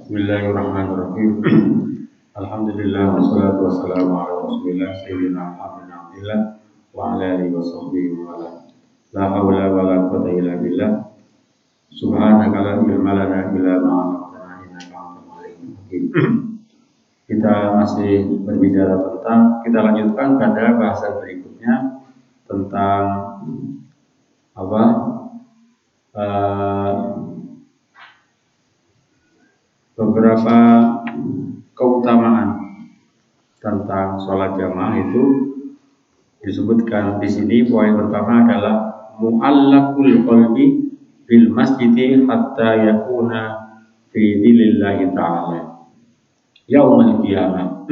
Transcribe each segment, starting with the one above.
Bismillahirrahmanirrahim. Alhamdulillah wassalatu wassalamu ala Rasulillah sayyidina Muhammadin abdillah wa ala alihi washabbihi wa ala. La haula wa la quwwata illa billah. Subhanaka la ilma lana illa ma 'allamtana innaka antal alimul hakim. Kita masih berbicara tentang, kita lanjutkan pada bahasan berikutnya tentang apa? Beberapa keutamaan tentang sholat jamaah itu disebutkan di sini. Poin pertama adalah mu'allaqul qalbi bil masjidi hatta yakuna fi dzillillahi ta'ala yaumul qiyamah.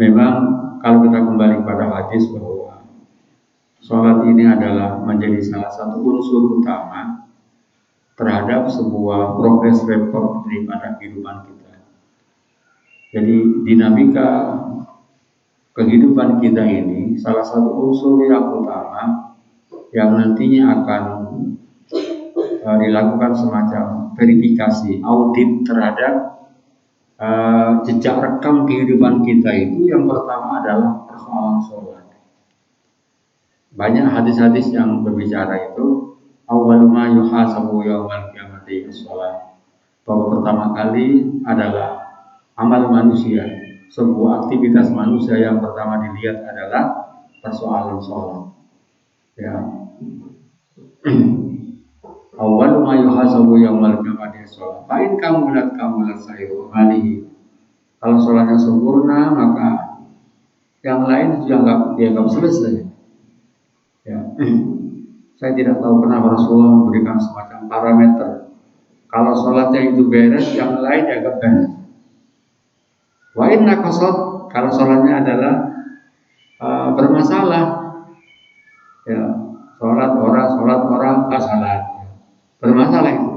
Memang kalau kita kembali pada hadis bahwa sholat ini adalah menjadi salah satu unsur utama terhadap sebuah progres report daripada kehidupan kita. Jadi dinamika kehidupan kita ini salah satu unsur yang utama yang nantinya akan dilakukan semacam verifikasi, audit terhadap jejak rekam kehidupan kita itu. Yang pertama adalah persoalan sholat. Banyak hadis-hadis yang berbicara itu awal ma yuhasabu yaumal qiyamati as-shalah, bahwa pertama kali adalah amal manusia, sebuah aktivitas manusia yang pertama dilihat adalah persoalan sholat. Ya. Awal ma yuhasabu yaumal qiyamati as-shalah. Fa in kamulat sa'iru alihi. Kalau sholatnya sempurna, maka yang lain sudah enggak dianggap selesai. Ya. Saya tidak tahu kenapa Rasulullah memberikan semacam parameter. Kalau sholatnya itu beres, yang lain dianggap beres. Wa inna qasad, kalau sholatnya adalah bermasalah, ya, sholat orang tak salat, bermasalah itu.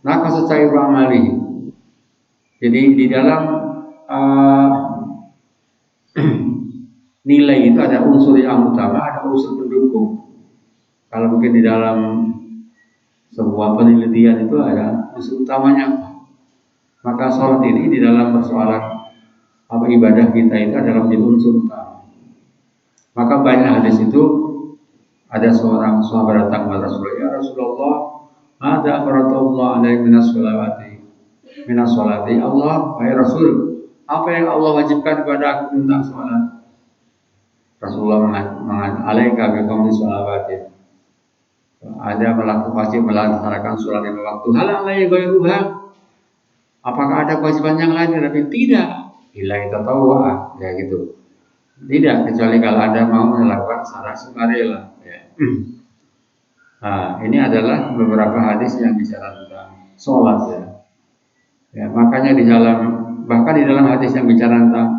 Nah, kasacai amali. Jadi di dalam nilai itu ada unsur yang utama, ada unsur pendukung. Kalau mungkin di dalam sebuah penelitian itu ada unsur utamanya, maka sholat ini di dalam persoalan ibadah kita itu adalah menjadi unsur utama. Maka banyak hadis itu, ada seorang sahabat datang kepada Rasulullah, ya Rasulullah, ada faradallahu alaihi minas sholati. Allah, wahai Rasul, apa yang Allah wajibkan kepada aku tentang sholat? Rasulullah mengatakan alaika biqamli sholawati. Ada wajib melaksanakan sholat lima waktu. Hal alaihi ghairuha. Apakah ada kewajiban yang lain? Tapi tidak. Illa kita tahu ya gitu. Tidak, kecuali kalau ada mau melakukan secara sukarela. Ya. Nah, ini adalah beberapa hadis yang bicara tentang sholat ya. Ya, makanya bahkan di dalam hadis yang bicara tentang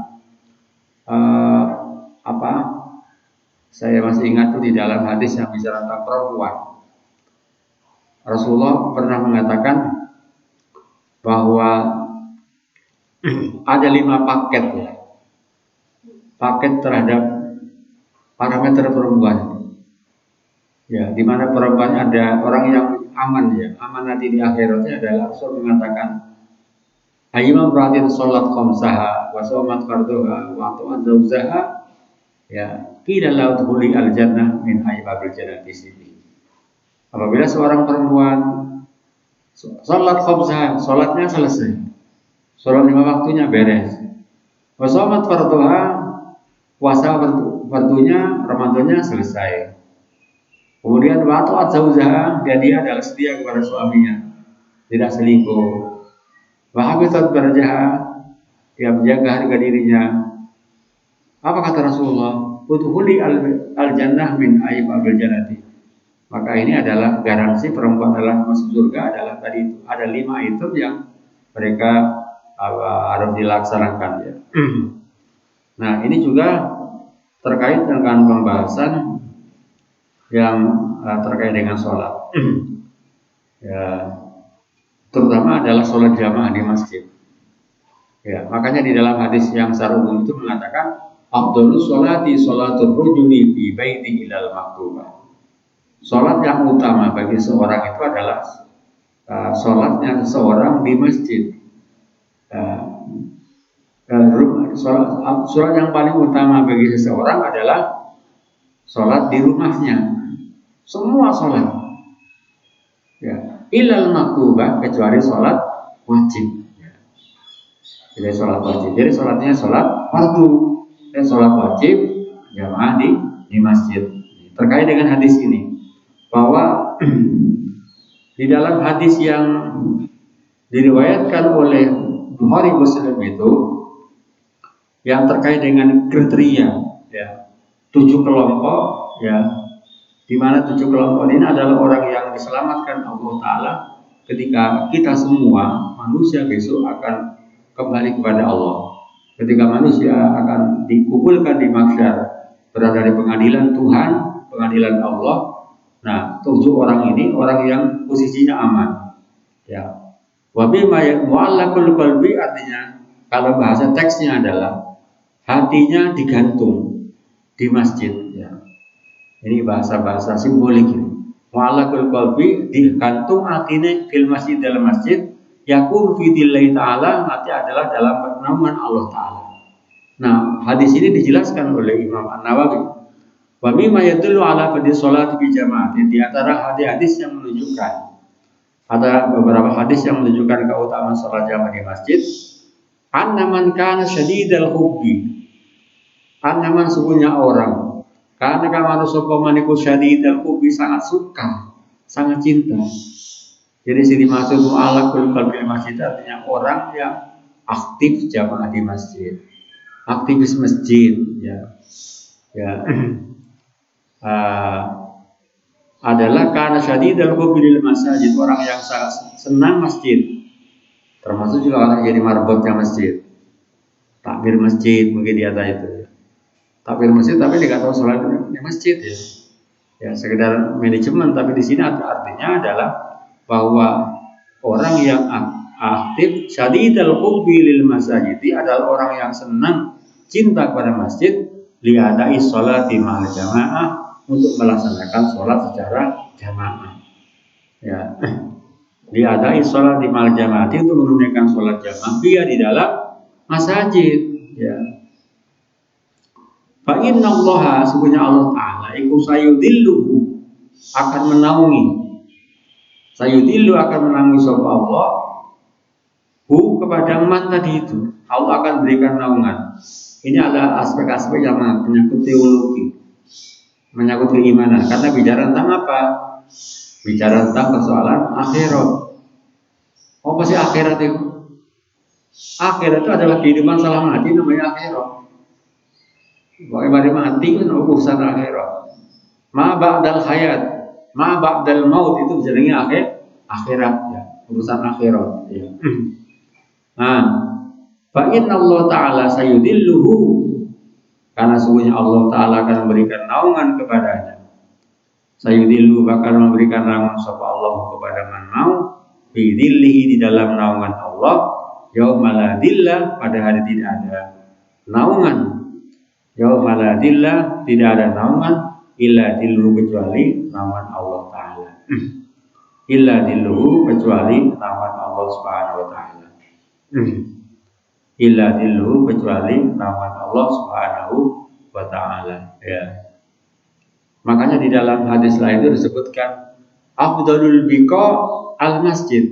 saya masih ingat tuh di dalam hadis yang bicara tentang perempuan. Rasulullah pernah mengatakan bahwa ada 5 paket ya. Paket terhadap parameter perempuan. Ya, di mana perempuan ada orang yang aman ya. Aman nanti di akhiratnya adalah Rasul mengatakan ayyuma imra'atin sholat khamsaha wa shamat fardhuha wa ata'at zawjaha, ya, qila lahu udkhuli al-jannah min aybabil jannati sini. Apabila seorang perempuan sholat khamsaha, sholatnya selesai, sholat 5 waktunya beres, wa shamat fardhuha, puasa fardunya Ramadannya selesai, kemudian wa ata'at zawjaha, dia adalah setia kepada suaminya, tidak selingkuh, wahabisat berjaha, dia menjaga harga dirinya. Apa kata Rasulullah? Udkhuli al-jannah min aybabil jannati. Maka ini adalah garansi perempuan adalah masuk surga, adalah tadi itu ada 5 item yang mereka harus dilaksanakan ya. Nah, ini juga terkait dengan pembahasan yang terkait dengan sholat. Ya, terutama adalah sholat jamaah di masjid. Ya, makanya di dalam hadis yang secara umum itu mengatakan afdhalus sholati sholatul rajuli fi baiti ilal maktubah. Sholat yang utama bagi seorang itu adalah sholatnya seseorang di masjid. Sholat yang paling utama bagi seseorang adalah sholat di rumahnya. Semua sholat, ya, ilal maktubah, kecuali sholat wajib. Ya. Jadi sholat wajib. Jadi sholatnya sholat fardu, sholat wajib jamaah di masjid. Terkait dengan hadis ini, bahwa di dalam hadis yang diriwayatkan oleh Bukhari Muslim itu, yang terkait dengan kriteria, ya, 7 kelompok, ya, di mana 7 kelompok ini adalah orang yang diselamatkan Allah Ta'ala ketika kita semua manusia besok akan kembali kepada Allah. Ketika manusia akan dikumpulkan di mahsyar, berada di pengadilan Tuhan, pengadilan Allah. Nah, 7 orang ini orang yang posisinya aman. Ya, wabi mu'allaqul qalbi, artinya kalau bahasa teksnya adalah hatinya digantung di masjid. Ya. Ini bahasa-bahasa simbolik ini. Mu'allaqul qalbi, digantung hatinya fil masjid, dalam masjid. Yakun fi dillahi ta'ala, nanti adalah dalam naungan Allah Ta'ala. Nah, hadis ini dijelaskan oleh Imam An-Nawawi. Wa mimma yadullu ala fadli sholati bi jama'atin, di antara hadis-hadis yang menunjukkan, ada beberapa hadis yang menunjukkan keutamaan salat jamaah di masjid. Annaman kana syadidal hubbi, annaman sungguhnya orang, karena kamanu sapa maniku syadidal hubbi, sangat suka, sangat cinta. Jadi sini maksud mu'allaqul qalbi masjid artinya orang yang aktif jamaah di masjid, aktivis masjid, ya, ya. Adalah karena syadidal hubbi lil masajid, orang yang sangat senang masjid. Termasuk juga orang jadi marbotnya masjid, takbir masjid, mungkin dia tahu itu, takbir masjid tapi dia nggak tahu sholat di masjid, ya, ya, sekedar manajemen. Tapi di sini artinya adalah bahwa orang yang aktif syadidal hubbi lil masajid adalah orang yang senang, cinta kepada masjid, liadai sholati ma'al jamaah, untuk melaksanakan sholat secara jamaah, ya. Liadai sholat di mal jamaah, itu menunaikan sholat jamaah dia di dalam masjid, ya. Fa inna Allah, sesungguhnya Allah Ta'ala iku sayudillu, akan menaungi, sayudillu akan menaungi sapa Allah hu, kepada man tadi itu. Allah akan berikan naungan. Ini adalah aspek-aspek yang menyangkut teologi, menyangkut keimanan, karena bicara tentang apa? Bicara tentang persoalan akhirat. Apa sih akhirat itu? Akhirat itu adalah kehidupan setelah mati, namanya akhirat. Bagaimana mati itu urusan akhirat. Ma ba'dal hayat, ma ba'dal maut, itu jenenge akhirat, ya, urusan akhirat, ya. Nah, fa inna Allah Ta'ala sayudilluhu, karena sungguhnya Allah Ta'ala akan memberikan naungan kepadanya. Sayudillu, bakal memberikan naungan sapa Allah kepada man mau, bidillihi, di dalam naungan Allah, yaumala dillah, pada hari tidak ada naungan, yaumala dillah, tidak ada naungan, illa dillu, kecuali naungan Allah Ta'ala, illa dillu, kecuali naungan Allah Subhanahu wa Ta'ala, illa dillu, kecuali naungan Allah Subhanahu wa Ta'ala, ya. Makanya di dalam hadis lain itu disebutkan afdalul biqa al masjid,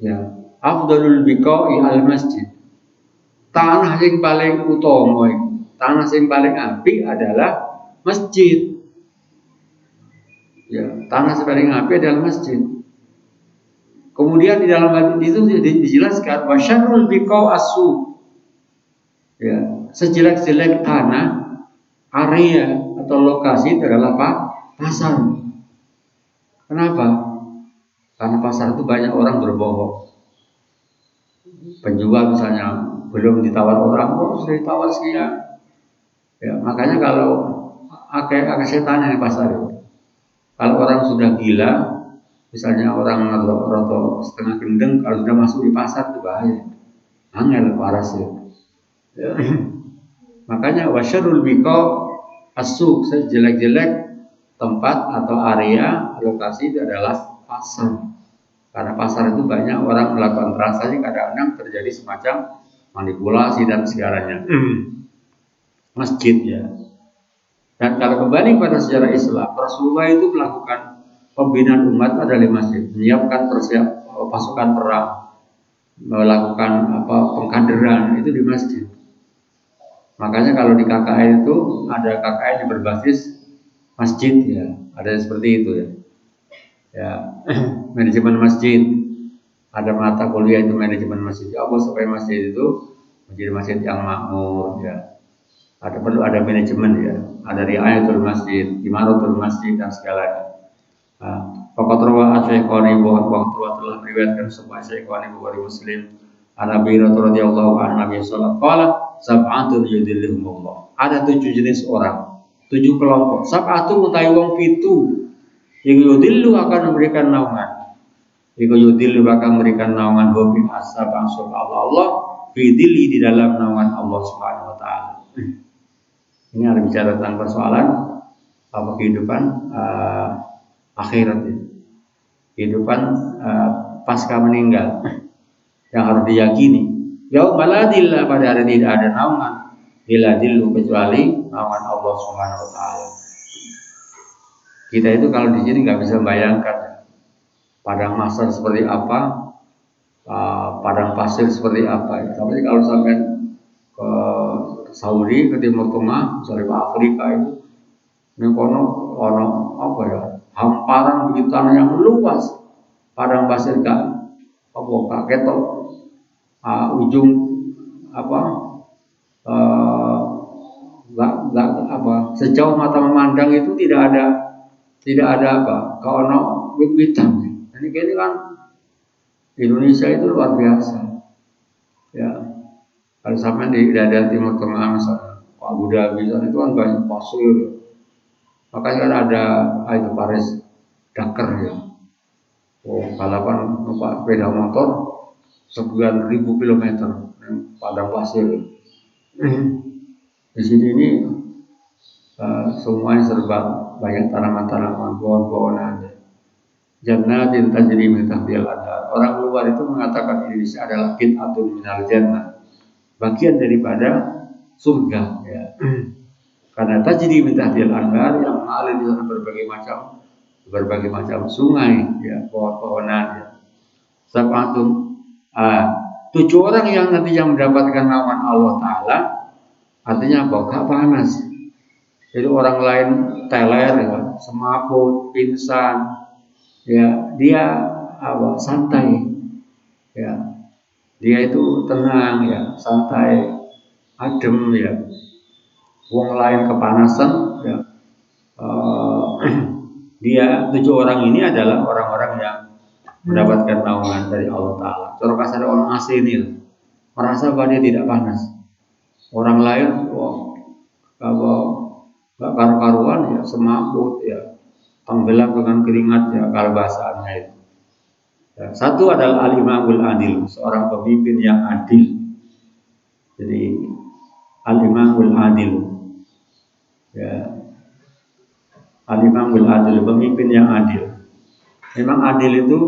ya, afdalul biqa al masjid, tanah yang paling utama, tanah yang paling apik adalah masjid, ya, tanah yang paling apik adalah masjid. Kemudian di dalam hadis itu dijelaskan wasyarrul biqa as-suq, ya, sejelek-jelek tanah, area atau lokasi itu adalah pasar. Kenapa? Karena pasar itu banyak orang berbohong. Penjual misalnya belum ditawar orang, sudah ditawar sekian. Ya, makanya kalau agak setan yang pasar itu. Kalau orang sudah gila, misalnya orang atau setengah gendeng, kalau sudah masuk di pasar itu bahaya. Angel waras ya. Makanya wasyarul biqa as-suq, sejelek-jelek tempat atau area lokasi itu adalah pasar. Karena pasar itu banyak orang melakukan transaksi, kadang-kadang terjadi semacam manipulasi dan segalanya. Masjid ya. Dan kalau kembali pada sejarah Islam, Rasulullah itu melakukan pembinaan umat ada di masjid, menyiapkan pasukan perang, melakukan pengkaderan itu di masjid. Makanya kalau di KKN itu ada KKN yang berbasis masjid ya, ada seperti itu ya. Ya, manajemen masjid, ada mata kuliah itu manajemen masjid. Apa supaya masjid itu menjadi masjid yang makmur ya. Perlu ada manajemen ya, ada riayatul masjid, imaratul masjid dan segalanya. Fakat rawa Asy-Syaikhan bahwa telah meriwayatkan sebuah Syaikhan Bukhari Muslim an Abi Hurairah radhiyallahu anhu Nabi sallallahu alaihi wasallam sab'atun yudhilluhumullah. Ada 7 jenis orang, 7 kelompok. Sab'atun utawi wong 7 iku yudhillu akan memberikan naungan. Iku yudhillu akan memberikan naungan hobi asab Allah fi dhilli di dalam naungan Allah Subhanahu wa taala. Ini ada bicara tentang persoalan kehidupan akhirat ini. Kehidupan pasca meninggal yang harus diyakini. Yaumala baladillah, pada hari tidak ada naungan bila dillu kecuali naungan Allah Subhanahu wa taala. Kita itu kalau di sini nggak bisa membayangkan padang mahsyar seperti apa, padang pasir seperti apa. Tapi kalau sampai ke Saudi, ke Timur Tengah, misalnya ke Afrika itu, ini kono apa ya, hamparan begitu tanah yang luas, padang pasir kan, ketok ujung sejauh mata memandang itu tidak ada kono wit-witan. Ini kan Indonesia itu luar biasa ya. Kalau sampai di daerah Timur Tengah misalnya Abu Dhabi itu kan banyak pasir. Makanya kan ada itu Paris Dakar ya. Balapan numpak sepeda motor sekian ribu kilometer padang pasir. Di sini ini semuanya serba banyak tanaman-tanaman, pohon-pohonan. Jannatin tajri min tahtiha al-anhar. Orang luar itu mengatakan Indonesia adalah qit'atun minal jannah, bagian daripada surga ya. Karena tajri min tahtiha al-anhar yang mengalir di sana berbagai macam sungai ya, pohon-pohonan ya. Sab'atun 7 orang yang nantinya mendapatkan naungan Allah Ta'ala, artinya apa? Gak panas. Jadi orang lain teler ya, semaput, pingsan ya, dia santai ya, dia itu tenang ya, santai, adem ya. Wong lain kepanasan ya, dia 7 orang ini adalah orang-orang yang mendapatkan naungan dari Allah Ta'ala. Kalau kasar orang asing ini merasa bahwa dia tidak panas. Orang lain kalau gak karu-karuan ya, semaput ya, tenggelam dengan keringat ya, kalau bahasanya itu ya. Satu adalah al-imamul adil, seorang pemimpin yang adil. Jadi al-imamul adil ya, al-imamul adil, pemimpin yang adil. Memang adil itu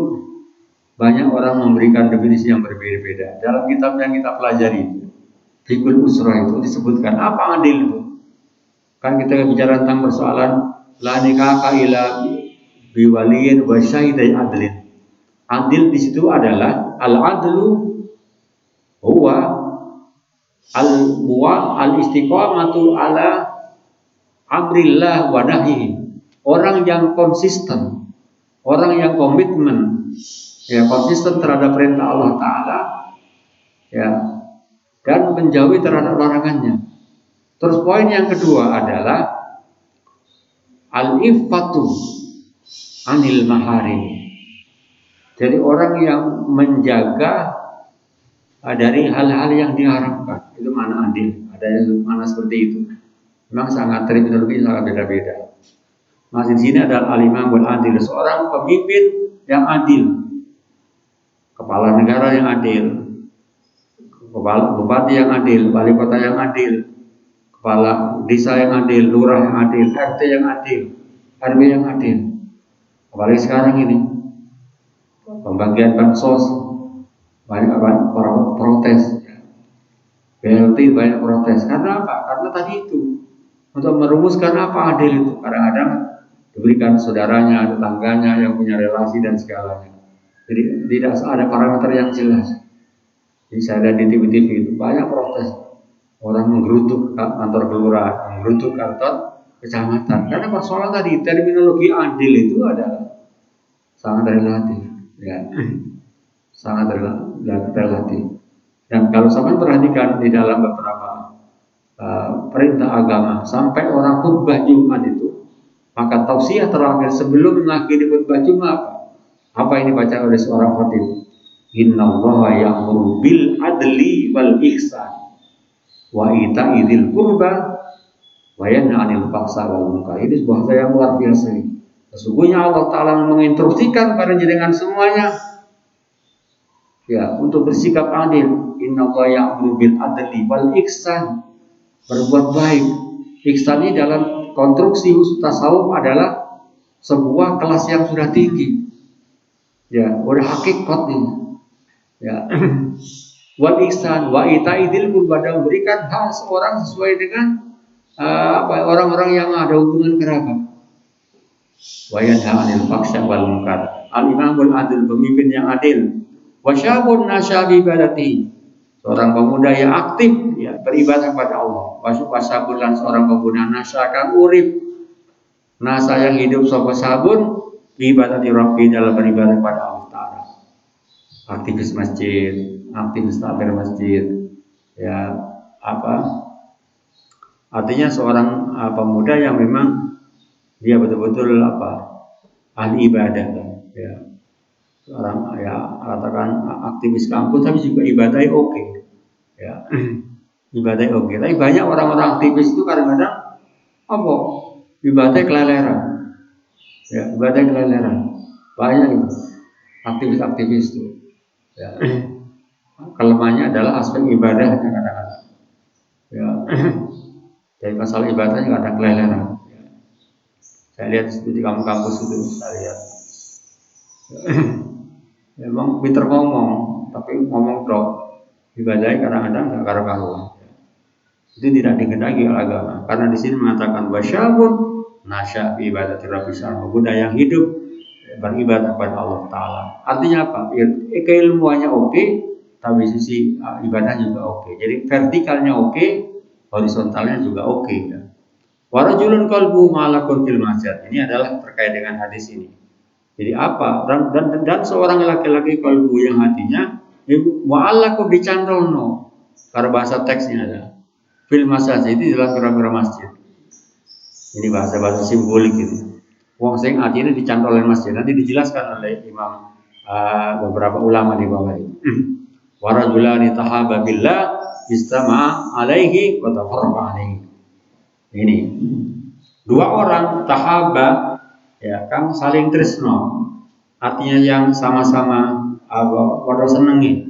banyak orang memberikan definisi yang berbeda-beda. Dalam kitab yang kita pelajari, Fikul Usrah itu disebutkan apa adil itu. Kan kita bicara tentang persoalan la nikah illa biwaliyin wa syahidai adlin. Adil di situ adalah al-adlu huwa al-istiqamatu ala amrillah wa nahyihi. Orang yang konsisten, orang yang komitmen ya, konsisten terhadap perintah Allah Ta'ala ya, dan menjauhi terhadap larangannya. Terus poin yang kedua adalah al-iffatu anil maharim. Jadi orang yang menjaga dari hal-hal yang diharamkan. Itu mana adil. Ada yang mana seperti itu. Memang sangat terminologi sangat beda-beda. Masih di sini adalah al-imamul adil, seorang pemimpin yang adil, kepala negara yang adil, kepala bupati yang adil, wali kota yang adil, kepala desa yang adil, lurah yang adil, RT yang adil, RW yang adil. Apalagi sekarang ini pembagian bansos, banyak orang protes. BLT banyak protes. Karena apa? Karena tadi itu untuk merumuskan apa adil itu. Kadang-kadang diberikan saudaranya, tetangganya yang punya relasi dan segalanya. Jadi tidak ada parameter yang jelas. Jadi saya lihat di TV-TV itu banyak protes. Orang menggerutuk kantor kelurahan, menggerutuk kantor kecamatan. Karena persoalan tadi terminologi adil itu adalah sangat relatif, ya, sangat relatif. Dan kalau sampai perhatikan di dalam beberapa perintah agama, sampai orang khutbah Jumat itu, maka tausiah terakhir sebelum mengakhiri khutbah Jumat apa ini baca oleh seorang khatib? Innallaha ya'muru bil adli wal ihsan wa ita'i dzil qurba wa yanha 'anil fahsya'i wal munkar. Ini bahasa yang luar biasa ini. Sesungguhnya Allah Ta'ala menginstruksikan pada jenengan semuanya, ya, untuk bersikap adil. Innallaha ya'muru bil adli wal ihsan, berbuat baik. Ihsan ini dalam konstruksi usul tasawuf adalah sebuah kelas yang sudah tinggi. Ya, udah hakikat ini. Ya. Wal ihsan wa itaidil qurba, memberikan hak seorang sesuai dengan orang-orang yang ada hubungan kerabat. Wa yanha 'anil fahsya'i wal munkar. Al-imamul adil, pemimpin yang adil. Wa syabun nasya bi ibadati, seorang pemuda yang aktif, ya, beribadah kepada Allah. Wasabun, lan seorang pemuda nasya kang urip, nasa yang hidup sapa sabun bi ibadati rabbi, dalam beribadah kepada Allah Ta'ala. Aktivis masjid, aktivis takbir masjid, ya, artinya seorang pemuda yang memang dia betul-betul ahli ibadah, ya. Seorang, ya, katakan aktivis kampus tapi juga ibadahnya oke. Ya, ibadahnya oke. Tapi banyak orang-orang aktivis itu kadang-kadang ibadahnya keleleran. Ya, ibadahnya keleleran. Banyak itu aktivis-aktivis itu. Ya. Kelemahannya adalah aspek ibadahnya kadang-kadang. Ya. Jadi masalah ibadahnya kadang keleleran. Ya. Saya lihat di kampus itu, saya lihat. Memang pinter ngomong, tapi ngomong drop. Ibadahnya kadang-kadang nggak karu-karuan. Itu tidak dikehendaki oleh agama. Karena di sini mengatakan wasyabun nasya ibadati rabbis, pemuda yang hidup beribadah kepada Allah Ta'ala. Artinya apa? Keilmuannya oke, tapi sisi ibadah juga oke. Jadi vertikalnya oke, horizontalnya juga oke. Ya. Warajulun qalbu ma'alakun fil masjid. Ini adalah terkait dengan hadis ini. Jadi apa? Dan seorang laki-laki kalbu yang hatinya wa'alakum dicandolno. Karena bahasa teksnya ada fil masjid, itu dalam pira-pira masjid. Ini bahasa-bahasa simbolik gitu. Wong sing hatinya dicantolin masjid. Nanti dijelaskan oleh imam beberapa ulama di bawah ini. Warajulani tahaba billah istama'a alaihi wa tafarraqa alaihi. Ini dua orang tahaba, ya, kan saling tresno, artinya yang sama-sama pada senengi,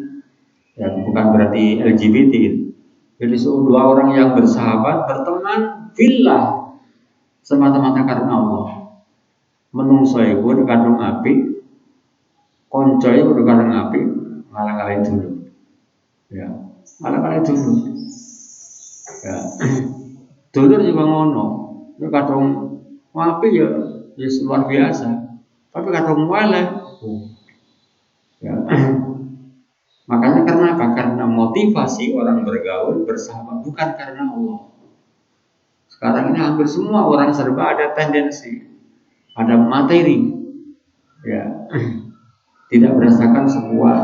ya, bukan berarti LGBT. Jadi dua orang yang bersahabat berteman fillah semata-mata karena Allah. Menungso iku kadung apik, kanca iku kadung apik, ngalang-alang dulu. Ya, ngalang-alang dulu. Ya. Dulur juga ngono. Ya kadung apik ya luar biasa. Tapi kadung elek. Ya. Makanya karena apa? Karena motivasi orang bergaul bersahabat bukan karena Allah. Sekarang ini hampir semua orang serba ada tendensi, ada materi, ya, tidak berdasarkan sebuah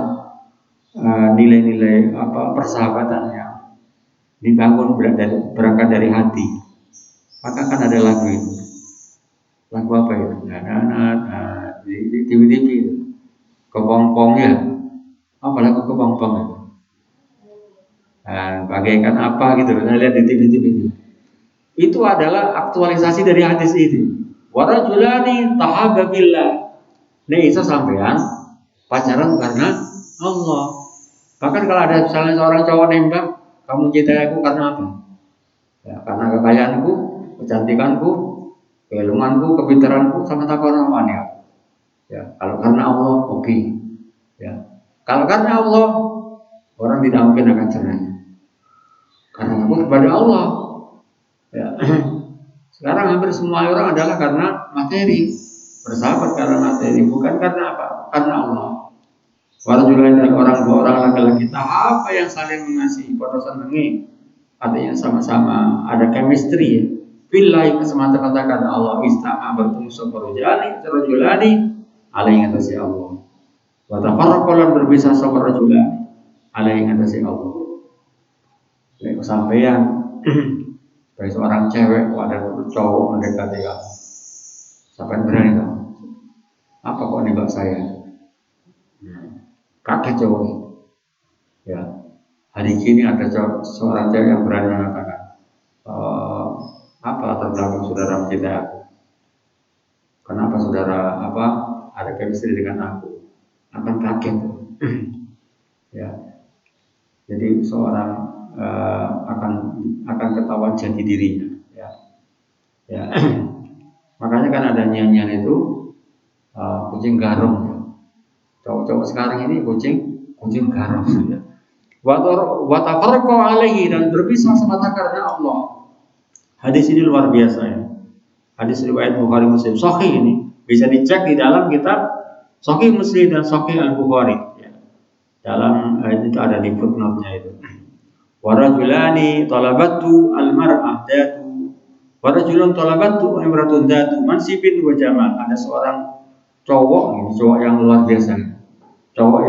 nilai-nilai persahabatan yang dibangun berangkat dari hati. Maka kan ada lagu itu, lagu apa itu? Di TV itu, kepompong ya, apa lagu kepompong itu? Bagaikan apa gitu, saya lihat di TV itu. Itu adalah aktualisasi dari hadis ini. Warajulani tahaba billah. Nih isa sampean pacaran karena Allah. Bahkan kalau ada misalnya seorang cowok nembak, kamu cintai aku karena apa? Ya, karena kekayaanku, kecantikanku, keilmuanku, kepintaranku, sama takwa namanya. Ya, kalau karena Allah, oke. Ya. Kalau karena Allah, orang tidak mungkin akan cerai. Karena takut kepada Allah. Ya. Sekarang hampir semua orang adalah karena materi, bersahabat karena materi, bukan karena apa? Karena Allah. Warjulan dan orang dua orang laki-laki apa yang saling mengasihi, pada senangi, artinya sama-sama ada chemistry. Billahi semata-mata karena Allah istama bertemu separujulani alaihi atas Allah. Wa tafarraqan berpisah separujulani alaihi atas Allah. Lek sampeyan dari seorang cewek ada cowok mendekati kamu. Sampai berani kamu. Apa kok nembak saya? Kaget cowok. Ya. Hari ini ada seorang cewek yang berani mengatakan, apa latar belakang saudara mencintai aku? Kenapa saudara ada chemistry dengan aku? Akan kaget. Ya. Jadi seorang akan ketahuan jati dirinya. Ya. Ya. Makanya kan ada nyanyian itu kucing garong. Ya. Cowok-cowok sekarang ini kucing garong. Ya. Wa tafarraqu alaihi dan berpisah semata karena Allah. Hadis ini luar biasa ya. Hadis riwayat Bukhari Muslim. Sahih ini bisa dicek di dalam kitab Sahih Muslim dan Sahih Al-Bukhari. Ya. Dalam itu ada di footnote-nya itu. Warajulani talabatu al-mar'ah datu. Warajulun talabatu imratun datu mansibin wa jamal. Ada seorang cowok yang luar biasa. Cowok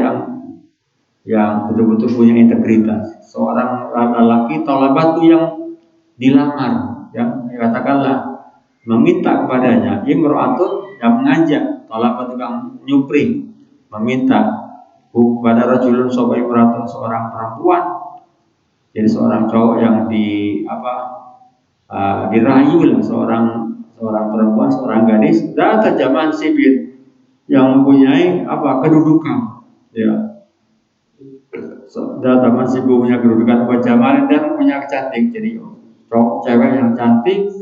yang betul-betul punya integritas. Seorang lelaki talabatu yang dilamar, yang katakanlah meminta kepadanya, imra'atun yang mengajak, talabatu yang nyupri, meminta kepada rajulun sapa imra'atun seorang perempuan. Jadi seorang cowok yang dirayu lah seorang perempuan, seorang gadis, data zaman sibir yang mempunyai kedudukan, ya. Data masih punya kedudukan kejaman dan punya kecantik. Jadi cowok cewek yang cantik,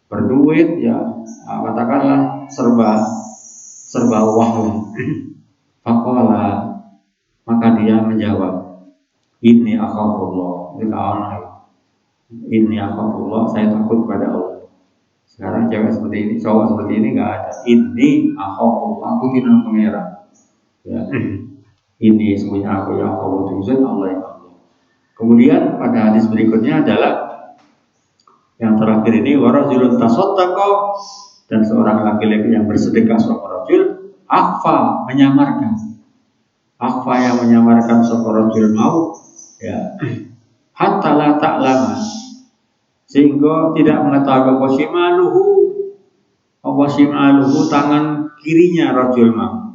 berduit, ya katakanlah serba wah lah. Fakola, maka dia menjawab, ini akhafullah. Ini akhafullah, saya takut kepada Allah. Sekarang cewek seperti ini, cowok seperti ini nggak ada. Ini akhafullah, aku tidak pengeran. Ya. Ini semuanya aku yang Allah Tuhan Allah yang Allah. Kemudian pada hadis berikutnya adalah yang terakhir ini warajulun tasaddaqa dan seorang laki-laki yang bersedekah seorang rajul akhfa menyamarkan. Akhfa yang menyamarkan seorang rajul mau ya hatta la ta'lama sehingga tidak mengetahui apa shimaluhu tangan kirinya rajul mau.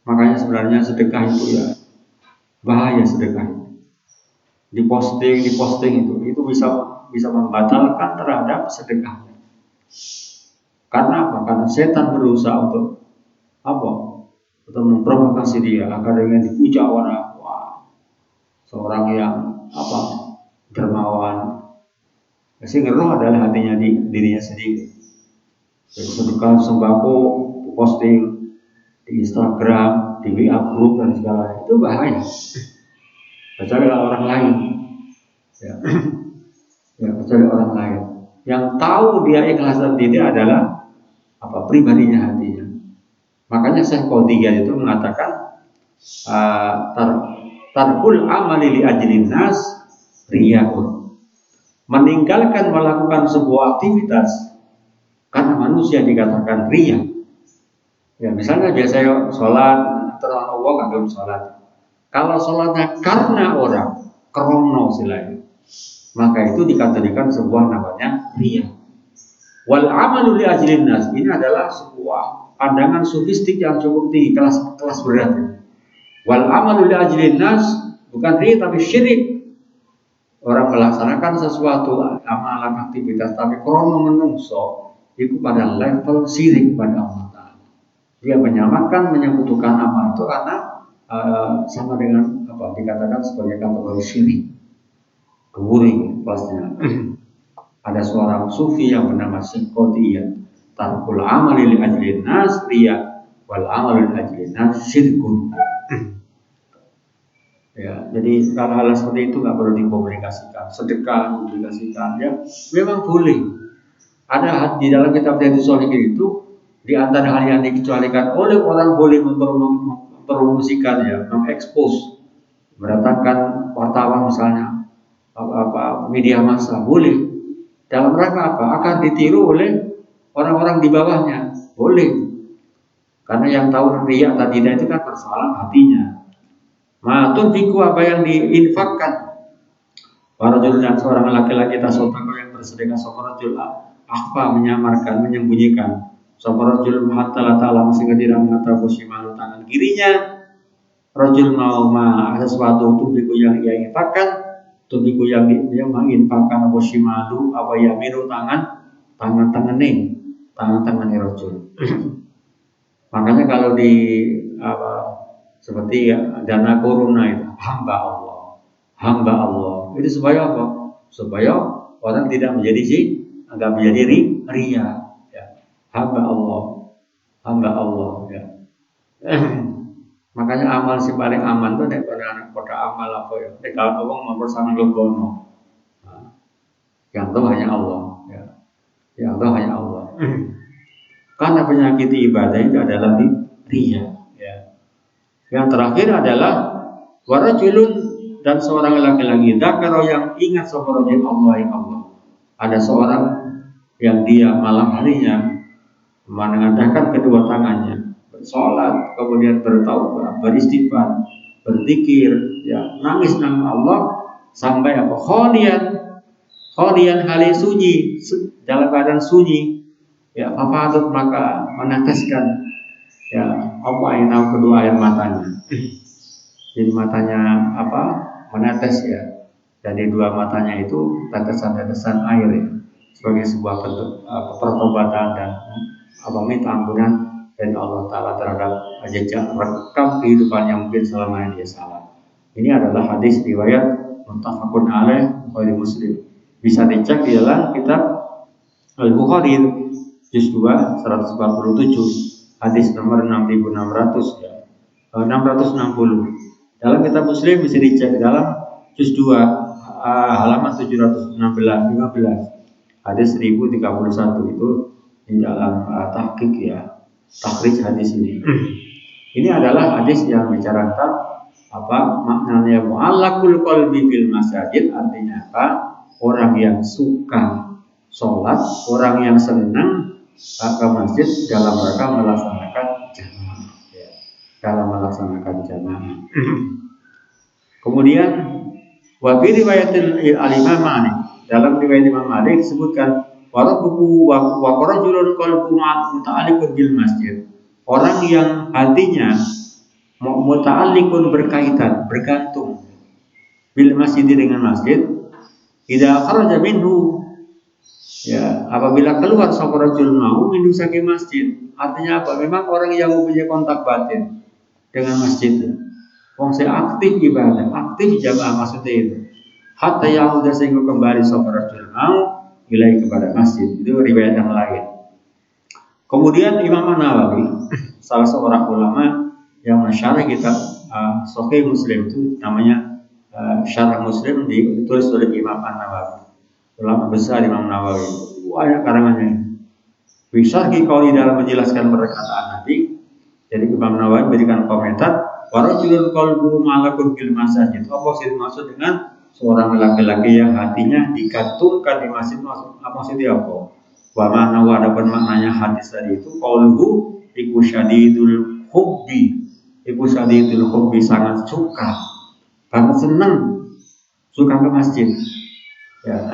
Makanya sebenarnya sedekah itu ya bahaya sedekah itu. Diposting itu bisa membatalkan terhadap sedekahnya. Karena apa? Karena setan berusaha untuk untuk memprovokasi dia agar dengan dipuja orang, seorang yang dermawan. Sehingga roh adalah hatinya di dirinya sendiri. Jadi sedekah sembako posting di Instagram, di WA group dan segala itu bahaya. Kecuali orang lain, ya kecuali orang lain. Yang tahu dia ikhlas dan tidak adalah pribadinya hatinya. Makanya Syekh Qadiyah itu mengatakan tarkul amali li ajlin nas riya'un. Meninggalkan melakukan sebuah aktivitas karena manusia dikatakan riya. Ya misalnya biasa sholat terus Allah nggak belum sholat. Kalau sholatnya karena orang krono silanya, maka itu dikategorikan sebuah namanya riya. Wal amalu li ajlin nas ini adalah sebuah pandangan sufistik yang cukup tinggi, kelas berat. Wal amalu li ajlin nas bukan riya tapi syirik. Orang melaksanakan sesuatu amalan aktivitas tapi krono menungso itu pada level syirik pada Allah. Dia menyamakan, menyekutukan amal itu karena sama dengan dikatakan sebagai kategori syirik, keburi pastinya. Ada seorang sufi yang bernama Syekh Qadiyah, tarkul amali li ajlin nas riya wal amalu li ajlin nas syirkun. Ya, jadi hal-hal seperti itu nggak perlu dipublikasikan. Sedekah dipublikasikan, ya, memang boleh. Ada di dalam kitab Riyadhus Shalihin itu di antara hal yang dikecualikan oleh orang boleh mempromosikan, ya, mengekspos, mendatangkan wartawan misalnya, media massa boleh. Dalam rangka apa? Akan ditiru oleh orang-orang di bawahnya, boleh. Karena yang tahu riya atau tidak itu kan persoalan hatinya. Tunfiku apa yang diinfakkan. Warajul dan seorang laki-laki tasawwur yang bersedekah sokorajul akhfa menyamarkan, menyembunyikan. Sokorajul hatta la ta'lam sehingga tidak mengetahui simalu tangan kirinya. Rajul mau ada sesuatu tunfiku yang ia infakkan, tunfiku yang menginfakkan apa simalu apa yaminu tangan rajul. Makanya kalau di seperti dana corona itu hamba Allah itu supaya apa? Supaya orang tidak menjadi ria, ya. hamba Allah, ya. Makanya amal si paling aman tuh nek pada amal apa ya? Nek kalau orang mau bersama legono, yang tahu hanya Allah, ya. Yang tahu hanya Allah. Karena penyakit ibadah itu adalah ria, ya. Yang terakhir adalah warajulun dan seorang laki-laki dzakara yang ingat sapa Allah. Ada seorang yang dia malam harinya mengadakan kedua tangannya, bersolat, kemudian bertaubat, beristighfar, berzikir, ya, nangis nama Allah sampai apa? Kholian hali sunyi, dalam keadaan sunyi, ya, fafatut maka meneteskan, ya, apa yang kedua air matanya. Jadi matanya menetes, ya. Dari dua matanya itu tetesan-tetesan air, ya, sebagai sebuah bentuk pertobatan dan minta ampunan dari Allah Ta'ala terhadap jejak rekam kehidupan yang mungkin selama dia salah. Ini adalah hadis riwayat muttafaqun alaih Bukhari Muslim. Bisa dicek di dalam kitab Al-Bukhari juz 2 147 hadis nomor 6600, ya. 660. Dalam kitab Muslim bisa dicek dalam juz 2 halaman 715 hadis 1031 itu di dalam tahqiq, ya, takhrij hadis ini. Ini adalah hadis yang bicara tentang maknanya mu'allaqul qalbi fil masajid, artinya apa? Orang yang suka sholat, orang yang senang ke masjid dalam rangka melaksanakan jamaah, ya, dalam melaksanakan jamaah. Kemudian wa fi riwayatil al-Imam Malik, dalam riwayat Imam Malik disebutkan warabuku wa qarajulun qalbu muta'alliqun bil masjid, orang yang hatinya muta'alliqun bergantung bil masjid dengan masjid, idza kharaja minhu, ya, apabila keluar sapa rajul mau minhu saking masjid, artinya apa? Memang orang yang mempunyai kontak batin dengan masjid, wong saya aktif ibadah, aktif jamaah maksudnya itu. Hatta yahuda sehingga kembali sapa rajul mau ilai kepada masjid. Itu riwayat yang lain. Kemudian Imam An-Nawawi, salah seorang ulama yang mensyarah kitab Sahih Muslim, itu namanya Syarah Muslim, ditulis oleh Imam An-Nawawi, ulama besar Imam Nawawi. Banyak karangannya. Bisa dikauli dalam menjelaskan perkataan Nabi. Jadi Imam Nawawi berikan komentar, warajulun qalbuhu ma'allaqun bil masajid. Apa sih maksud dengan seorang laki-laki yang hatinya digantungkan di masjid? Maksudnya apa? Wa ma'na wa ada maknanya hadis tadi itu qauluhu iku syadidul hubbi. Iku syadidul hubbi, sangat suka, sangat senang, suka ke masjid, ya.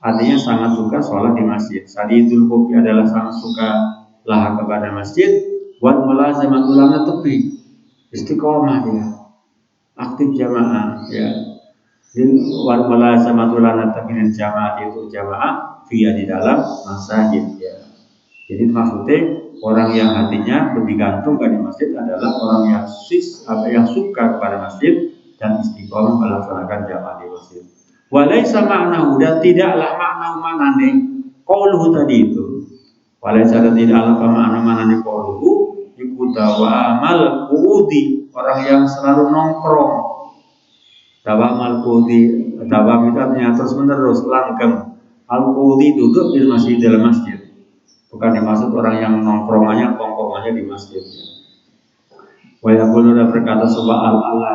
Artinya sangat suka sholat di masjid. Syadidul hubbi adalah sangat suka lah kepada masjid. Buat mulazamatul lana tepi, istiqomah dia, aktif jamaah, ya. Buat mulazamatul lana tepi dan jamaah itu jamaah via di dalam masjid, ya. Jadi maksudnya orang yang hatinya lebih gantung di masjid adalah orang yang suka kepada masjid dan istiqomah melaksanakan jamaah di masjid. Walaysa ma'nahu, dan tidaklah makna-maknane qauluhu tadi itu. Walaysa tidaklah makna-maknane qauluhu ikuta wa amal qu'udi, orang yang selalu nongkrong Dawam al-qudi, dawam itu artinya terus menerus, langgeng. Al-qudi duduk di masjid, dalam masjid. Bukan dimaksud orang yang nongkrongannya di masjid. Wa yaquluna berkata subhanal Allah.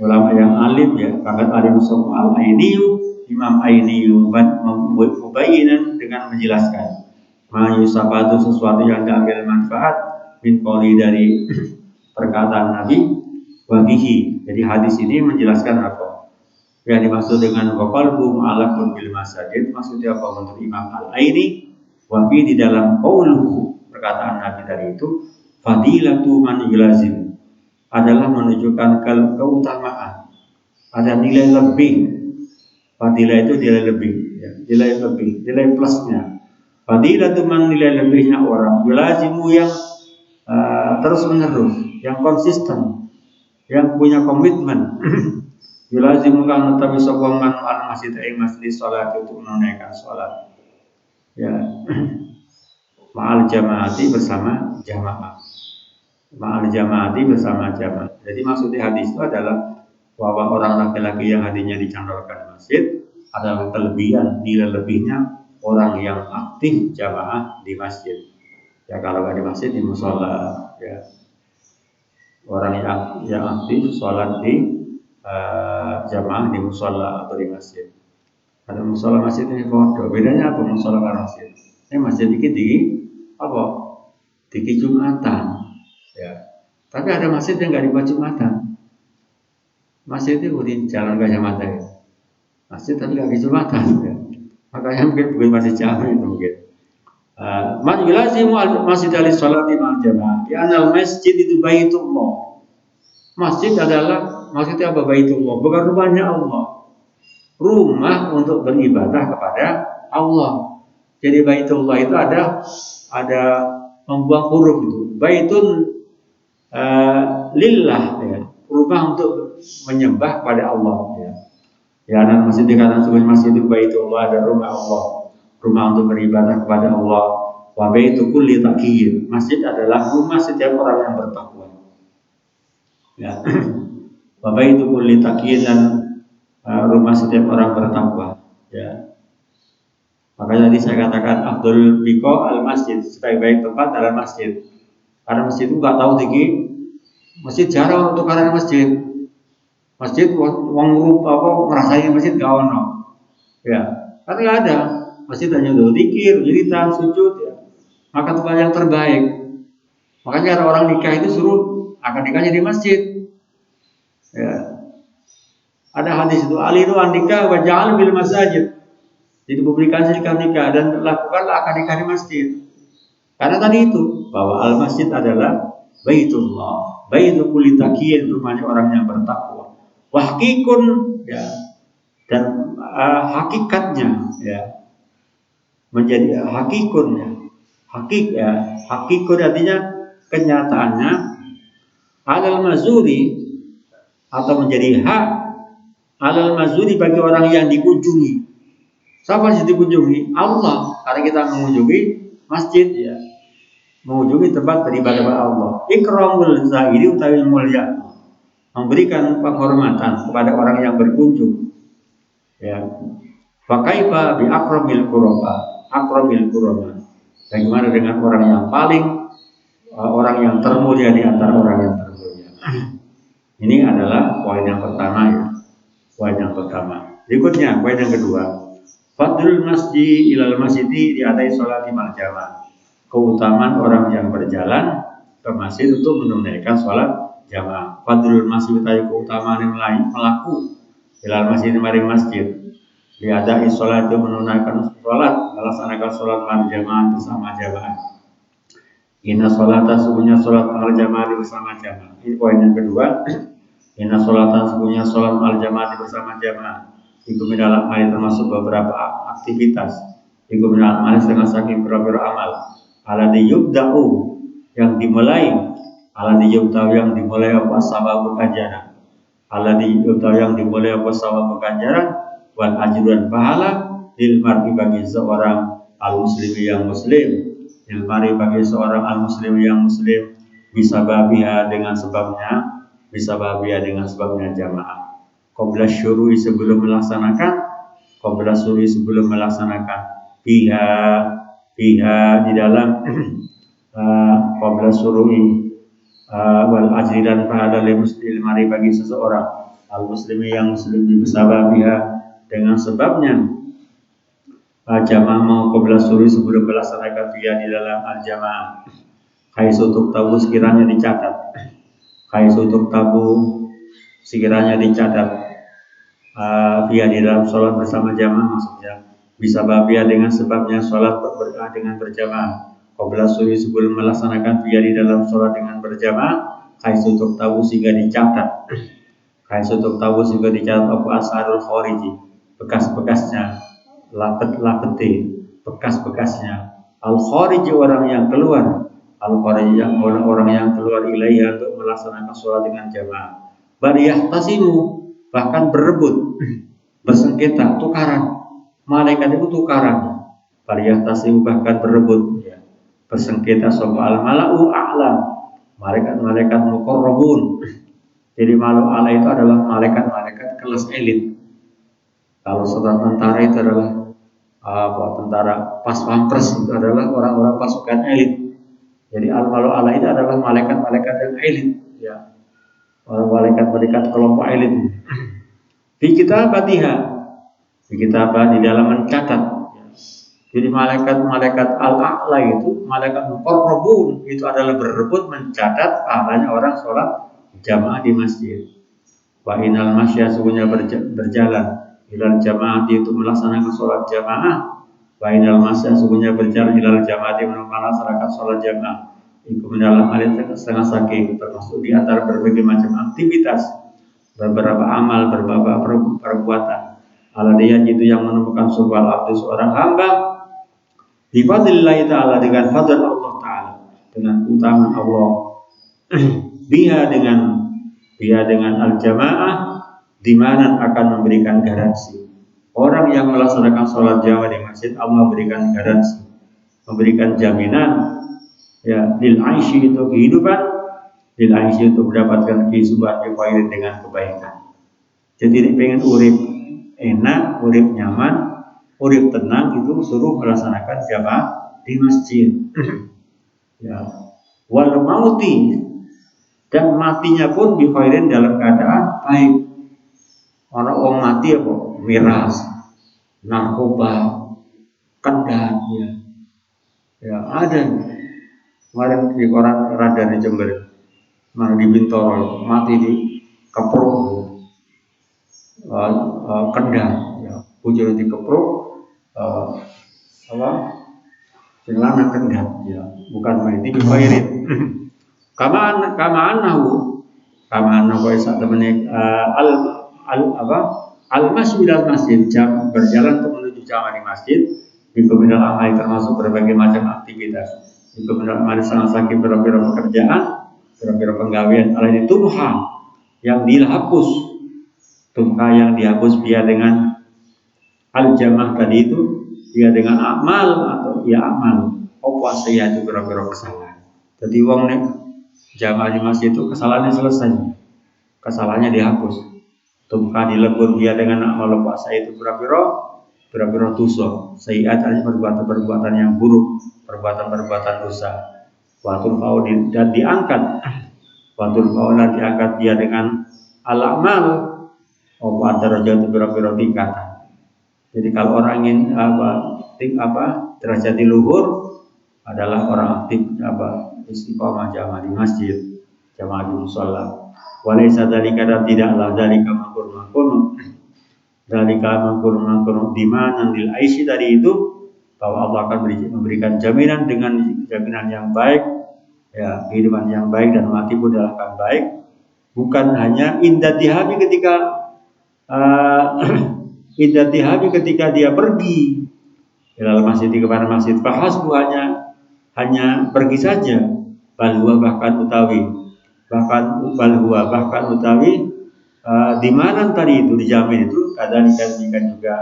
Ulama yang alim ya, pangkat alim sapa al-Ainiyu, Imam Ainiyu mubayyinan dengan menjelaskan. Ma yusabatu sesuatu yang diambil manfaat min qouli dari perkataan Nabi wa bihi. Jadi hadis ini menjelaskan apa? Yang dimaksud dengan waqalbu mu'allaqun bil masajid, maksudnya apa menurut Imam Al-Aini? Wa bi di dalam qauluhu, perkataan Nabi tadi itu, fadilatu man yulazim, adalah menunjukkan keutamaan. Ada nilai lebih. Fadilah itu nilai lebih, ya. Nilai plusnya. Fadilah itu nilai lebihnya orang yulazimu yang terus menerus, yang konsisten, yang punya komitmen. Yulazimu kan tapi sapa man al masjid ing masjid salat untuk menunaikan salat. Ya. Ma'al jamaati bersama jamaah. Ma'al jamaati bersama jamaah. Jadi maksudnya hadis itu adalah bahwa orang laki-laki yang hatinya dicandolkan di masjid adalah kelebihan, nilai lebihnya orang yang aktif jamaah di masjid. Ya kalau nggak di masjid di musola, ya. Orang yang aktif sholat di jamaah di musola atau di masjid. Ada musola masjid ini bodoh. Bedanya apa musola dengan masjid? Ini masjid dikit di apa? Dikit Jumatan. Ya. Tapi ada masjid yang nggak dibuat Jumatan. Masjid itu di Jalan Gajah Mada ya. Masjid tapi nggak di Jumatan. Ya. Makanya mungkin bukan masjid jamaah itu mungkin. Man yulazimu masjid ali sholati ma'al jamaah. Ya anal masjid itu baitullah. Masjid adalah maksudnya apa baitullah? Bukan rumahnya Allah. Rumah untuk beribadah kepada Allah. Jadi baitullah itu ada membuang huruf itu. Baitun lillah ya. Rumah untuk menyembah kepada Allah ya. Ya dan masjid dikatakan sebagai masjid itu baitullah, ada rumah Allah. Rumah untuk beribadah kepada Allah. Wa baitu kulli taqiyyin. Masjid adalah rumah setiap orang yang bertakwa. Ya. Wa baitu kulli taqiyyin, dan rumah setiap orang bertakwa. Ya. Makanya tadi saya katakan Abdul Biko al masjid, sebaik-baik tempat adalah masjid. Karena masjid itu nggak tahu tinggi. Masjid jarang untuk karena masjid. Masjid wong ngerasain masjid gak ono. Ya. Karena nggak ada. Masjid hanya untuk zikir, wiridan, sujud ya. Maka tempat yang terbaik. Makanya ada orang nikah itu suruh akad nikahnya di masjid. Ya. Ada hadis itu aliru an nikah wa ja'al bil masajid. Jadi publikasi nikah dan lakukanlah akad nikah di masjid. Karena tadi itu bahwa al masjid adalah baitullah, baitul kulli taqiyyin, rumahnya orang yang bertakwa. Wa haqiqun ya. Dan hakikatnya ya. Menjadi hakikun ya. Hakikun artinya kenyataannya alal mazuri, atau menjadi hak alal mazuri bagi orang yang dikunjungi. Siapa yang dikunjungi? Allah. Karena kita mengunjungi masjid ya. Mengunjungi tempat beribadah kepada Allah. Ikramul zahiri utawi mulia. Memberikan penghormatan kepada orang yang berkunjung. Ya. Fa kaifa bi akramil qurba. Bagaimana dengan orang yang paling orang yang termulia di antara orang yang termulia. Ini adalah poin yang pertama ya. Poin yang pertama. Berikutnya poin yang kedua. Fadlul masjid ilal masjidi di atas sholat imal jamaah. Keutamaan orang yang berjalan ke masjid untuk menunaikan sholat jamaah. Fadlul masjid itu keutamaan yang lain melaku ilal masjid maring masjid. Diadai sholat itu menunaikan sholat, melaksanakan sholat berjamaah bersama jamaah. Inna sholata sesungguhnya sholat berjamaah bersama jamaah. Ini poin yang kedua. Inna sholata sesungguhnya sholat berjamaah bersama jamaah. Iku minal amali termasuk beberapa aktivitas. Iku minal amali dengan saking beberapa amal. Alladzi yubda'u yang dimulai. Alladzi yubda'u yang dimulai apa sabab ganjaran. Alladzi yubda'u yang dimulai apa sabab ganjaran. Wal ajruan pahala lil mar'i bagi seorang al muslimi yang muslim, lil mar'i bagi seorang al muslimi yang muslim bisa babia dengan sebabnya jamaah. qabla syuru'i sebelum melaksanakan biha di dalam qabla syuru'i wal ajri dan pahala lil muslim mari bagi seseorang al muslimi yang muslim biha dengan sebabnya jamaah mau qabla syuru'i sebelum melaksanakan biha di dalam al jamaah khaisu tabu sekiranya dicatat via di dalam sholat bersama jamaah maksudnya bisa babia dengan sebabnya sholat dengan berjamaah qabla syuru'i sebelum melaksanakan via di dalam sholat dengan berjamaah khaisu tabu sehingga dicatat apa asharul khariji bekas-bekasnya bekas-bekasnya al khariji orang yang keluar orang yang keluar ilaiha untuk melaksanakan sholat dengan jamaah bariyah tasimu bahkan berebut bersengketa tukaran malaikat itu tukaran bariyah tasimu bahkan berebut bersengketa soal malau a'lam malaikat muqarrabun. Jadi malau a'la itu adalah malaikat kelas elit. Kalau seorang tentara itu adalah tentara pas pampres itu adalah orang-orang pasukan elit. Jadi al-malau a'la itu adalah malaikat-malaikat yang elit, ya. Malaikat-malaikat kelompok elit. Di kitabah di dalam mencatat. Jadi malaikat al-a'la itu malaikat muqarrabun itu adalah berebut mencatat pahalanya orang sholat jamaah di masjid. Wa inal masya sesungguhnya berjalan ilal jamaah itu melaksanakan sholat jamaah. Wa inal masya sesungguhnya berjalan ilal jamaah itu melaksanakan sholat jamaah. Itu mendalam alit setengah saking termasuk di antara berbagai macam aktivitas, beberapa amal, beberapa perbuatan. Allah dia itu yang menemukan sebuah abdu seorang hamba di fadlillahi ta'ala dengan fadl Allah ta'ala dengan utamaan Allah biha dengan al-jamaah di mana akan memberikan garansi orang yang melaksanakan sholat jamaah di masjid Allah memberikan garansi memberikan jaminan ya lil aishi itu kehidupan lil aishi itu mendapatkan kehidupan yang dengan kebaikan. Jadi pengen urip enak, urip nyaman, urip tenang itu suruh melaksanakan jamaah di masjid. Ya. Wal mauti dan matinya pun bi khairin dalam keadaan baik. Orang mati apa? Miras, narkoba, kendat ya. Ya ada. Kemarin di koran radar di Jember, mana di Bintoro mati di keprok, kendat, ya, bujur di keprok, celana kendat, ya, bukan main di khairin. Kamaan nahu saat temennya al-masjid jam berjalan untuk menuju jamaah di masjid, itu minal amal termasuk berbagai macam aktivitas. Itu benar ada sangat sakit beberapa pekerjaan, beberapa penggawean alai tumha yang dihapus biar dengan al-jamaah tadi itu dia dengan amal atau ya amal puasa ya itu beberapa kesalahan. Jadi wong nek jamaah di masjid itu kesalahannya selesai, kesalahannya dihapus. Tumha dilebur dia dengan amal puasa itu beberapa dosa, sayiat artinya perbuatan yang buruk, perbuatan dosa. Watul faul dan diangkat dia dengan al-amal derajat beberapa tingkatan. Jadi kalau orang ingin derajat luhur adalah orang aktif istiqomah jamaah di masjid, jamaah di musalla. Walaysa dzalika dan tidaklah dzalika makruh di mana lil aisy tadi itu bahwa Allah akan memberikan jaminan dengan jaminan yang baik ya kehidupan yang baik dan mati pun akan baik bukan hanya indatihabi ketika dia pergi dalam masjid kepada masjid bahas hanya pergi saja balhuwa bahkan utawi di mana tadi itu dijamin itu kadalika juga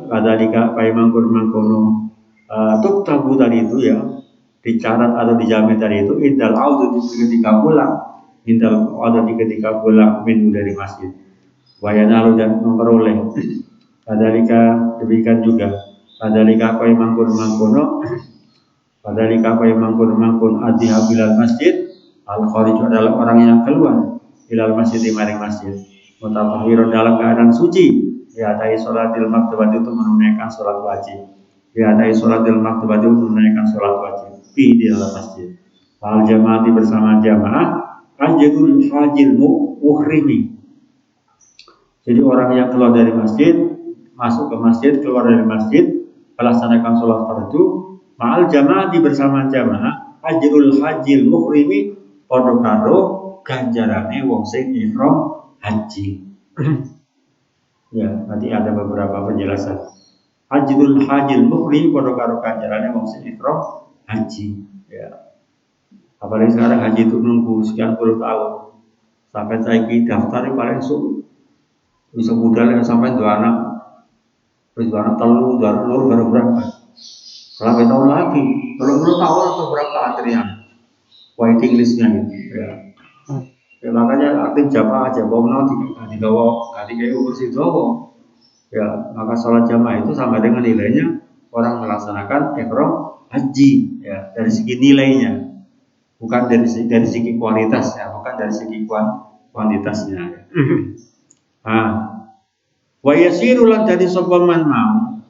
kadalika mangkono tuktabu tadi itu ya dicatat atau dijamin tadi itu indal audu ketika pulang hindal ada di ketika pulang minhu dari masjid. Wayanalu dan memperoleh. Padalika demikian juga. Padalika apa yang mangkun. Padalika apa yang mangkun adiha bilal masjid. Al kharij adalah orang yang keluar bilal masjid di maring masjid. Mutatahhirun dalam keadaan suci. Diadai sholatil maktubati untuk menunaikan sholat wajib. Diadai sholatil maktubati untuk menunaikan sholat wajib di dalam masjid. Al jamaati bersama jamaah ajrul hajil muhrimi. Jadi orang yang keluar dari masjid, masuk ke masjid, keluar dari masjid, melaksanakan sholat fardu, ma'al jamaati bersama jamaah ajrul hajil muhrimi padha karo ganjarane wong sing ihram haji. Ya, nanti ada beberapa penjelasan. Ajrul hajil muhrim padha karo ganjarane wong sing ihram haji. Ya. Apalagi sekarang haji itu nunggu sekian puluh tahun. Sampai saiki daftar paling bisa budal sampai dua anak telu baru berapa? Selama tahun lagi, 30 tahun atau berapa antrian? Waiting listnya gitu. Ya. Ya, makanya aktif jamaah aja, bawa kayak umur sidowo. Ya, maka sholat jamaah itu sama dengan nilainya orang melaksanakan ihram haji. Ya, dari segi nilainya, bukan dari segi kualitasnya, bukan dari segi kuantitasnya. Ya. Nah, wa yasirulan jadi sopaman mau,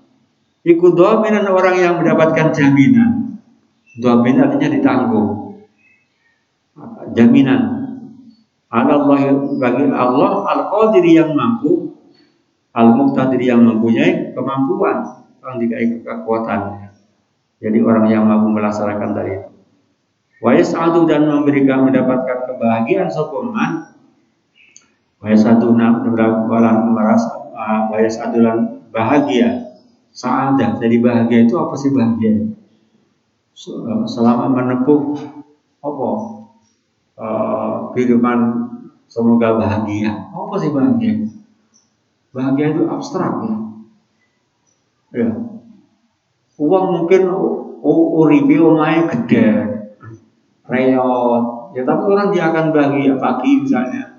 ikut dominan orang yang mendapatkan jaminan. Dominan artinya ditanggung. Jaminan. Allah bagi Allah al-qadir yang mampu, al-muqtadir yang mempunyai kemampuan, yang dikai kekuatan. Jadi orang yang mampu melaksanakan tadi itu. Wa yas'adu dan memberikan mendapatkan kebahagiaan sopaman. Wa yas'adu merasa wa yas'adu dan bahagia. Sa'adah. Jadi bahagia itu apa sih bahagia? Selama menempuh apa? Kehidupan semoga bahagia. Apa sih bahagia? Bahagia itu abstrak ya. Ya. Uang mungkin uripi omahe gede, reot. Ya tapi orang dia akan bahagia pagi misalnya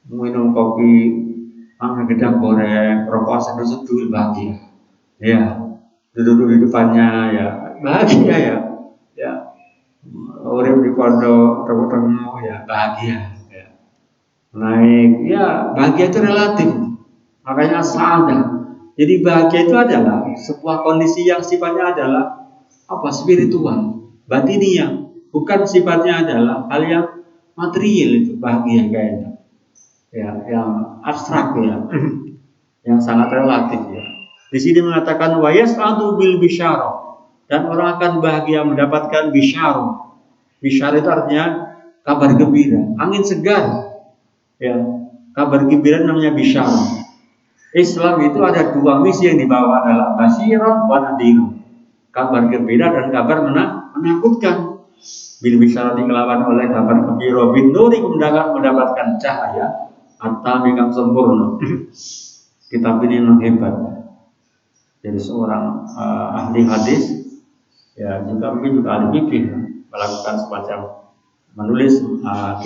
minum kopi, makan gedang goreng, rokok seduh-seduh bahagia. Ya. Duduk di depannya ya bahagia ya. Ya. Urip di pondok tengah ya bahagia ya. Naik ya bahagia itu relatif, makanya sadah. Jadi bahagia itu adalah sebuah kondisi yang sifatnya adalah apa spiritual, batiniah, bukan sifatnya adalah hal yang material. Itu bahagia kayaknya ya, yang abstrak ya, yang sangat relatif ya. Di sini mengatakan wa yas'adu bil bisyarah, dan orang akan bahagia mendapatkan bisyarah. Bisyarah itu artinya kabar gembira, angin segar. Ya, kabar gembira namanya bisyarah. Islam itu ada dua misi yang dibawa adalah basyirah wa nadhirah. Kabar gembira dan kabar menakutkan. Bil bisyarah dikelawan oleh kabar gembira bin nuri mendapatkan cahaya at-tam yang sempurna. Kitab ini memang hebat. Jadi seorang ahli hadis ya mungkin juga ahli fikih melakukan semacam menulis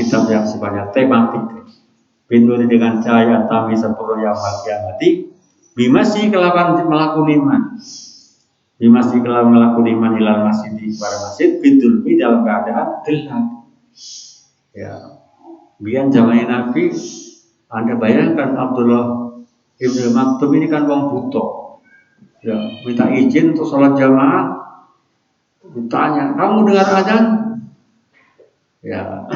kitab yang sifatnya tematik. Binturi dengan cahaya tami sempurna yang kiamati bimasi kelawan melakukan iman. Bimasi kelawan melakukan iman ilal masjid di kepada masjid bintul di dalam keadaan gelap. Ya, biar zaman Nabi Anda bayangkan Abdullah Ibnu Maktum ini kan wong buta. Ya, minta izin untuk sholat jamaah. Ditanya, kamu dengar azan? Ya,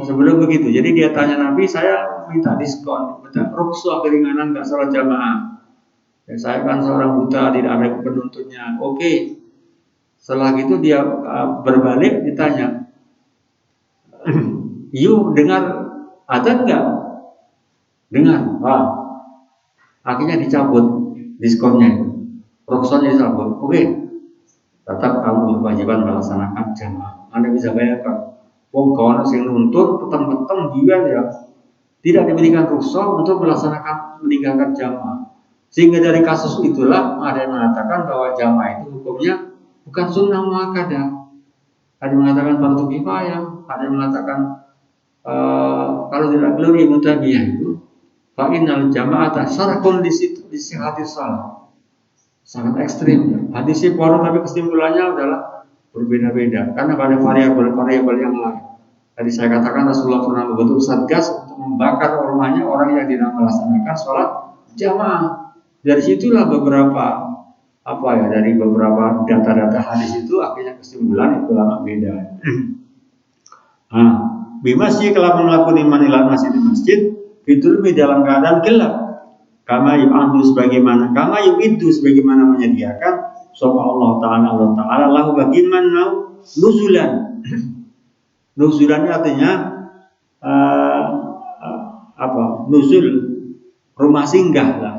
sebelum begitu. Jadi dia tanya Nabi, saya minta diskon, minta rukhsah keringanan nggak sholat jamaah. Ya, saya kan seorang buta, tidak ada penuntutnya. Oke. Setelah itu dia berbalik ditanya, you dengar azan nggak? Dengar. Wah. Akhirnya dicabut diskonnya, rukhsahnya dicabut. Oke. Tetap kamu berkewajiban melaksanakan jamaah. Anda bisa bayangkan, wong kawan sing nuntut peteng-peteng juga ya tidak diberikan rukhsah untuk meninggalkan jamaah. Sehingga dari kasus itulah ada yang mengatakan bahwa jamaah itu hukumnya bukan sunnah muakkadah. Ada yang mengatakan fardu kifayah, ada yang mengatakan kalau tidak keliru Ibnu Taimiyah itu fa innal jama'ata syarqun di sihhati shalah. Sangat ekstrim. Hadisnya poros tapi kesimpulannya adalah berbeda-beda karena pada variabel-variabel yang lain. Tadi saya katakan Rasulullah pernah membentuk satgas untuk membakar ormanya orang yang tidak melaksanakan sholat jamaah. Dari situlah beberapa dari beberapa data-data hadis itu akhirnya kesimpulan itu lama beda. Nah, bimasyi kalau melakukan iman ilah masjid di masjid itu dalam keadaan gelap. Kama yu'iddu sebagaimana menyediakan sapa Allah Ta'ala lahu bagaimana nuzulan. Nuzulannya artinya nuzul rumah singgah lah.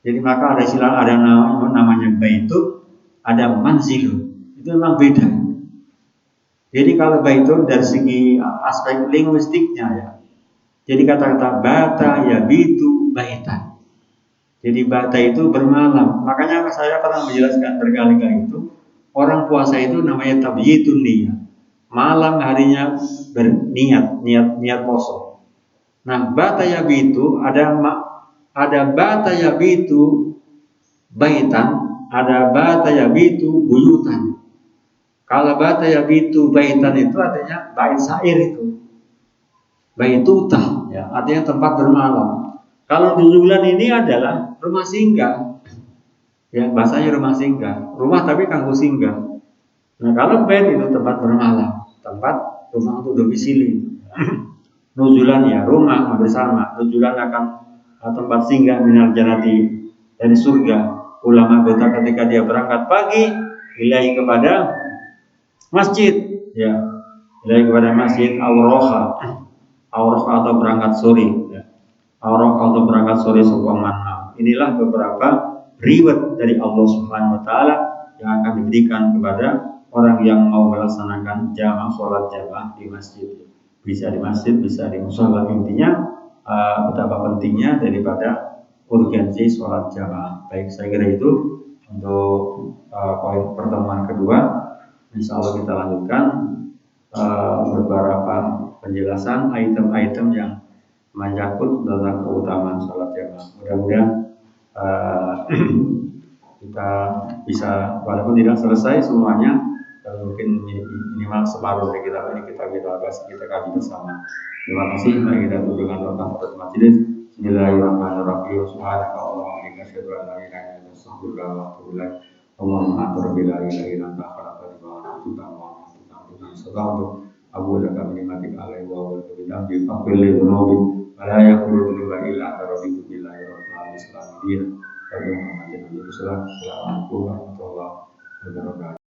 Jadi maka ada istilah namanya baitu, ada manzilu. Itu memang beda. Jadi kalau baitu dari segi aspek linguistiknya ya. Jadi kata-kata bata yabitu baitan. Jadi bata itu bermalam. Makanya saya pernah menjelaskan berkali-kali itu orang puasa itu namanya tabyitun niyah. Malam harinya niat poso. Nah, bata yabitu ada bata yabitu baitan, ada bata yabitu buyutan. Kalau bata yabitu baitan itu artinya bait syair itu. Baitutah ya, artinya tempat bermalam. Kalau nuzulan ini adalah rumah singgah. Ya, bahasanya rumah singgah. Rumah tapi kanggo singgah. Nah, kalau bait itu tempat bermalam, tempat rumah untuk domisili. Nuzulan ya rumah bersama. Nuzulan akan tempat singgah minal jannati dari surga. Ulama kata ketika dia berangkat pagi, ilahi kepada masjid, ya, ilahi kepada masjid Auroha atau berangkat sore, ya. Auroha atau berangkat sore sebuah mana. Inilah beberapa riwayat dari Allah Subhanahu Wa Taala yang akan diberikan kepada orang yang mau melaksanakan sholat jamaah di masjid. Bisa di masjid, bisa di mushola. Intinya betapa pentingnya daripada urgensi sholat jamaah. Baik, saya kira itu untuk poin pertemuan kedua. Insya Allah kita lanjutkan beberapa penjelasan item-item yang menyangkut tentang keutamaan sholat jamaah. Mudah-mudahan kita bisa, walaupun tidak selesai semuanya, mungkin minimal separuh dari kitab ini kita kaji bersama. Terima kasih. Mari kita tunjukkan doa pada majelis. Bismillahirrahmanirrahim. Subhanallah wa bihamdihi asyhadu an la ilaha illa anta astaghfiruka wa atubu ilaik. Allahumma atur bila ilaha illa anta khalaqtani wa atubu ilaik. Abu laka bimatik alaihi wa bihamdihi bi faqil dhunubi wa la yaghfiru dhunuba illa anta rabbitu billahi rabbil alamin. Assalamualaikum warahmatullahi wabarakatuh.